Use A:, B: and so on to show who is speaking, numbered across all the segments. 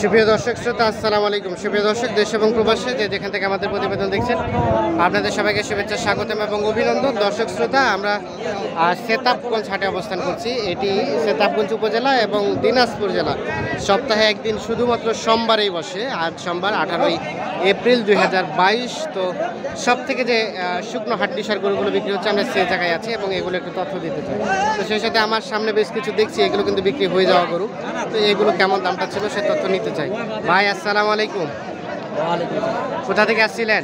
A: সুপ্রিয় দর্শক শ্রোতা, আসসালামু আলাইকুম। সুপ্রিয় দর্শক, দেশ এবং প্রবাসে যে যেখান থেকে আমাদের প্রতিবেদন দেখছেন, আপনাদের সবাইকে শুভেচ্ছা, স্বাগতম এবং অভিনন্দন। দর্শক শ্রোতা, আমরা সেতাবগঞ্জ হাটে অবস্থান করছি। এটি সেতাবগঞ্জ উপজেলা এবং দিনাজপুর জেলা। সপ্তাহে একদিন শুধুমাত্র সোমবারেই বসে। আজ সোমবার 18ই এপ্রিল 2022। তো সব থেকে যে শুকনো হাড্ডিসার গরুগুলো বিক্রি হচ্ছে, আমরা সে জায়গায় আছি এবং এগুলো একটু তথ্য দিতে চাই। তো সেই সাথে আমার সামনে বেশ কিছু দেখছি, এগুলো কিন্তু বিক্রি হয়ে যাওয়া গরু। তো এগুলো কেমন দামটা ছিল সে তথ্য নিতে চাই। ভাই আসসালামু আলাইকুম। কোথা থেকে আসছিলেন?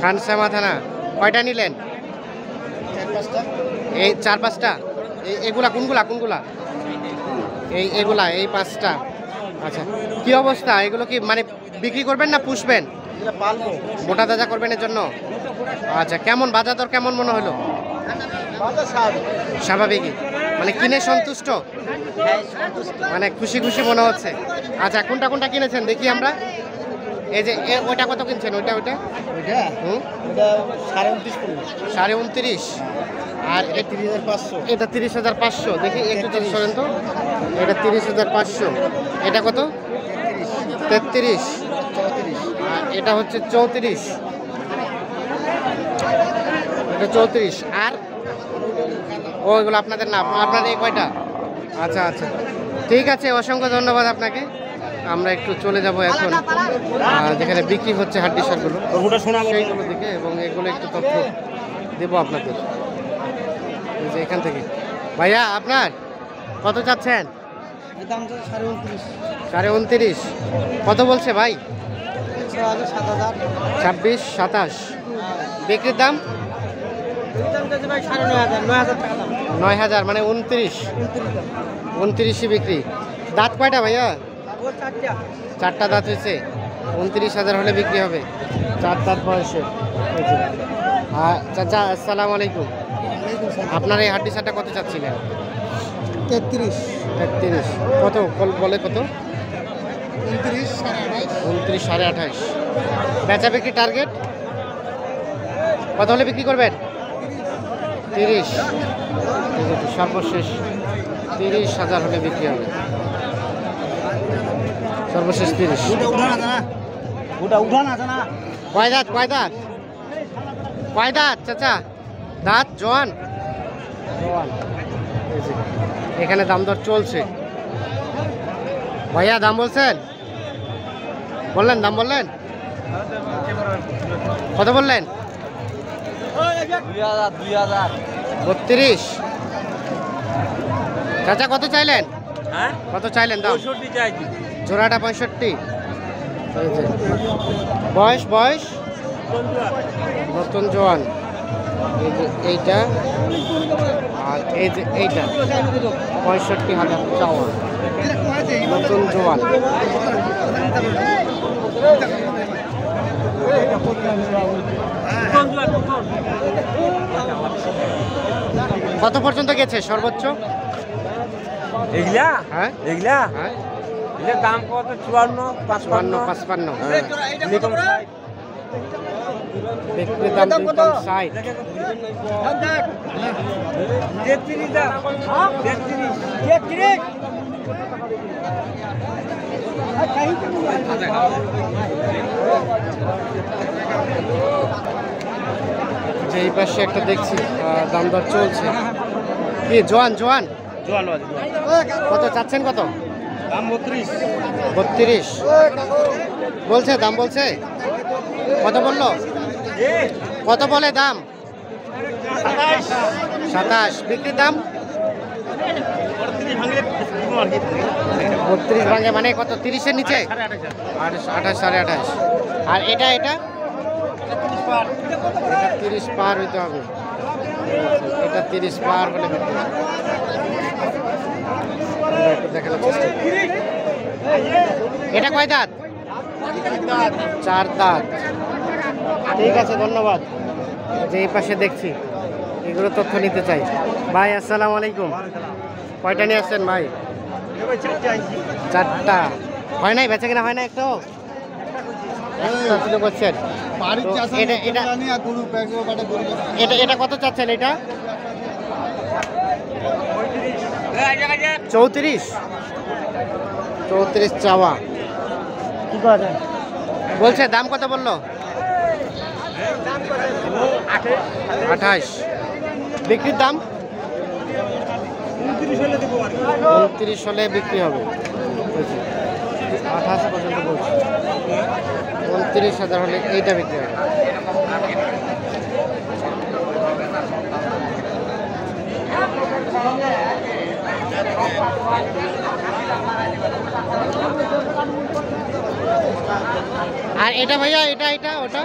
A: খানসামা থানা। কয়টা নিলেন? এই 4-5টা। এগুলা কোনগুলা? এগুলা এই 5টা। আচ্ছা, কি অবস্থা? এগুলো কি মানে বিক্রি করবেন না পুষবেন? মোটা তাজা করবেন এর জন্য? আচ্ছা, কেমন বাজার দর কেমন মনে হলো? স্বাভাবিকই, মানে কিনে সন্তুষ্ট, মানে খুশি খুশি মনে হচ্ছে। আচ্ছা, কোনটা কিনেছেন দেখি আমরা। এই যে ওইটা কত কিনছেন? ওইটা 29.5। আর এটা 30,500। দেখি একটু সরেন তো। এটা 30,500। এটা কত? 33। আর এটা হচ্ছে 34। এটা 34। আর ওইগুলো আপনাদের না, আপনার এই কয়টা? আচ্ছা আচ্ছা, ঠিক আছে, অসংখ্য ধন্যবাদ আপনাকে। আমরা একটু চলে যাব এখন যেখানে বিক্রি হচ্ছে হাড্ডিসারগুলো, সেইগুলো দিকে, এবং এগুলো একটু তথ্য দেবো আপনাদের। এই যে এখান থেকে। ভাইয়া, আপনার কত চাচ্ছেন? 29.5। কত বলছে ভাই? 26, 27। বিক্রির দাম 9,000, মানে 29 বিক্রি। দাঁত কয়টা ভাইয়া? 4টা দাঁত হয়েছে। 29,000 হলে বিক্রি হবে। 4 দাঁত বয়সে। চাচা আসসালামু আলাইকুম। আপনার এই হাড্ডিসারটা কত চাচ্ছিলেন? 33। কত বলে? কত? 29, 28.5। বেচা বিক্রি টার্গেট কত হলে বিক্রি করবেন? 30। সর্বশেষ 30,000 হলে বিক্রি হবে। সর্বশেষ 30। কয় দাঁত চাচা? দাঁত জোয়ান। এখানে দাম দর চলছে। ভাইয়া দাম বলছেন? দাম বললেন? কত বললেন? 32। চাচা কত চাইলেন? কত চাইলেন দাম? জোড়াটা 65। বয়স নতুন জোয়ান। এই যে এইটা, আর এই যে এইটা 65,000 চাওয়া। নতুন জোয়ান। কত পর্যন্ত গেছে সর্বোচ্চ?
B: এগুলা
A: হ্যাঁ,
B: এগুলা
A: হ্যাঁ,
B: এগুলা দাম কত? 54,
A: 55। যে এই পাশে একটা দেখছি দাম দর চলছে। কি জোয়ান? কত চাচ্ছেন? কত
B: দাম?
A: 32 বলছে। দাম বলছে কত? বললো কত? বলে দাম 27। বিক্রির দাম 32 ভাঙে, মানে কত? 30-এর নিচে? 28, 28.5। আর এটা 30 পার হইতে হবে। এটা 30 পার হলে বিক্রি। একটু দেখানোর চেষ্টা করি। এটা কয় দাঁত? 4 দাঁত। ঠিক আছে, ধন্যবাদ। যে এই পাশে দেখছি, এগুলো তথ্য নিতে চাই। ভাই আসসালামু আলাইকুম। কয়টা নিয়ে আসছেন ভাই? 4টা। হয় নাই? বেচা কিনা হয় না একটু? করছেন? এটা কত চাচ্ছেন? এটা 34। 34 চাওয়া।
B: কি করা যায়?
A: বলছে দাম কত বললো? 28। বিক্রির দাম 29 হলে বিক্রি হবে। 28 পর্যন্ত বলছি, 29,000 হলে এইটা বিক্রি হবে। আর এটা ভাইয়া, এটা এটা ওটা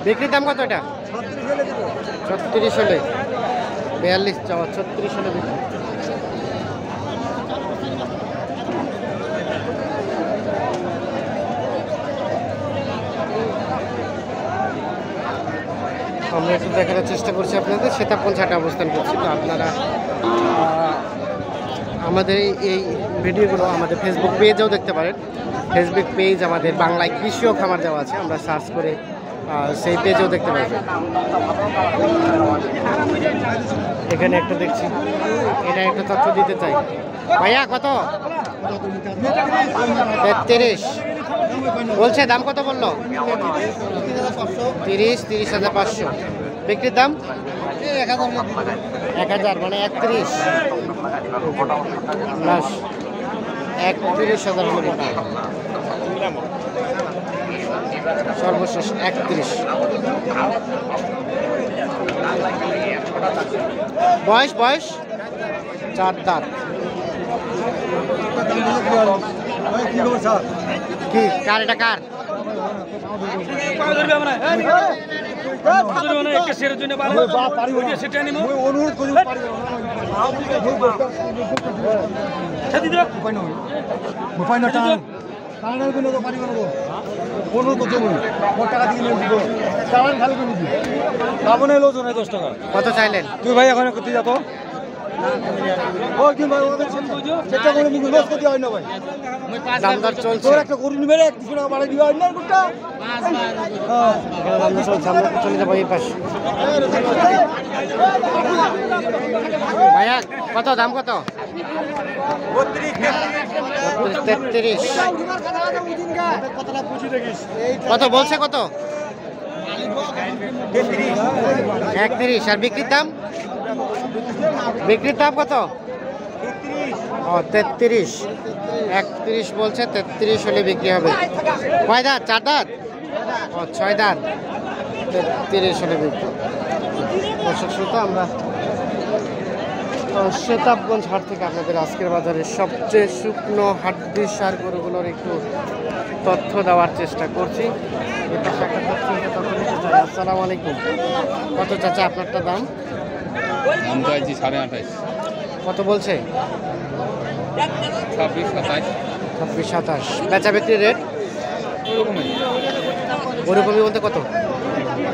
A: বিক্রির দাম কত? এটা 36 হলে, 42 চাওয়া, 36 হলে বিক্রি। আমরা একটু দেখানোর চেষ্টা করছি আপনাদের। সেতাবগঞ্জ হাটে অবস্থান করছি। তো আপনারা আমাদের এই ভিডিওগুলো আমাদের ফেসবুক পেজেও দেখতে পারেন। ফেসবুক পেজ আমাদের বাংলায় কৃষি ও খামার দেওয়া আছে, আমরা সার্চ করে সেই পেজেও দেখতে পাবেন। এখানে একটা দেখছি, এটা একটা তথ্য দিতে চাই। ভাইয়া কত? 33 বলছে। দাম কত বললো? 30,500। বিক্রির দাম 1,000, মানে 31 প্লাস 31,000 হলে সর্বশেষ 31। বয়স 4 দাঁত। কি কার এটা? কার? কত চাইলেন?
B: তুই ভাই এখন করতে যাবো
A: দাম দর চলছে। চলে যাবো এই পাশে। ভাইয়া কত? দাম কত? 33। কত বলছে? কত? 31। আর বিক্রির দাম? বিক্রির দাম কত? ও 33। 31 বলছে, 33 হলে বিক্রি হবে। কয় দাঁত? 4 দাঁত? ও 6 দাঁত। 33 হলে বিক্রি। দর্শক শ্রোতা, আমরা সেতাবগঞ্জ হাট থেকে আপনাদের আজকের বাজারে সবচেয়ে শুকনো হাড্ডি সার গরুগুলোর একটু তথ্য দেওয়ার চেষ্টা করছি। এটা আসসালামু আলাইকুম। কত চাচা আপনারটা দাম?
C: দাম চাইছি 28.5।
A: কত বলছে?
C: 26-27।
A: 26-27। বেচা বিক্রি রেট ওরকমই বলতে কত?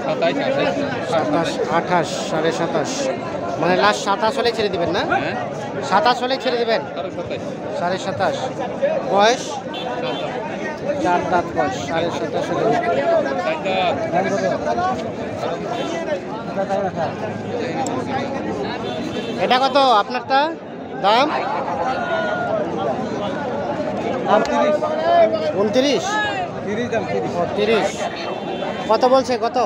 A: 27-28, 27.5। মানে লাস্ট 27 হলে ছেড়ে দিবেন না? 27 হলে ছেড়ে দিবেন? 27.5। বয়স 4 দাঁত বয়স, 27.5 হলে। এটা কত আপনারটা দাম? 29। 30। কত বলছে? কত?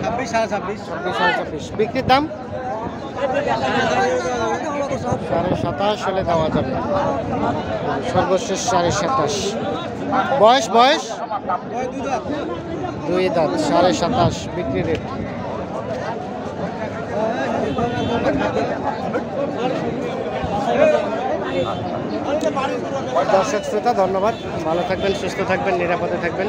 A: 26-26। বিক্রির দাম 27.5 হলে দেওয়া যাবে। সর্বশেষ 27.5। বয়স 2 দাঁত, 27.5 বিক্রি রেট। দর্শক শ্রোতা, ধন্যবাদ। ভালো থাকবেন, সুস্থ থাকবেন, নিরাপদে থাকবেন।